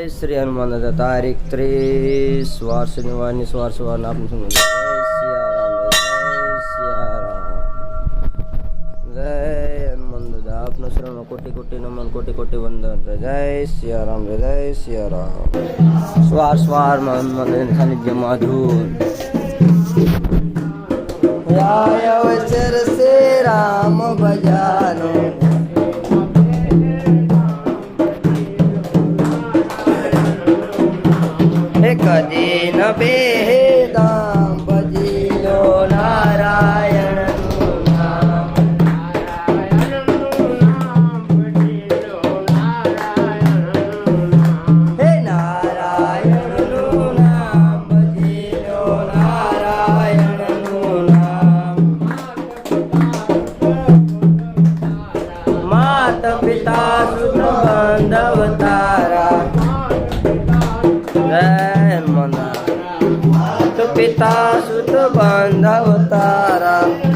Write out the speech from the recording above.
શ્રી હનુમાન દાદા તારીખ 30 વાર શનિવારની સવારના આપનું સમજ જય સિયારામ જય હનુમાન દાદા આપનો શરણમાં કોટી કોટી નમન કોટી કોટી વંદન જય સિયારામ જય સિયારામ સ્વારમાં હનુમાન દાદાના સાનિધ્યમાં ધૂન અવસર સે રામ ભજાનો કદી ન બેદામ ભજીલો નારાયણનું નામ હે નારાયણનું નામ ભજીલો નારાયણનું નામ માત પિતા સુત બાંધવ તારા પિતા સુત બાંધવ તારા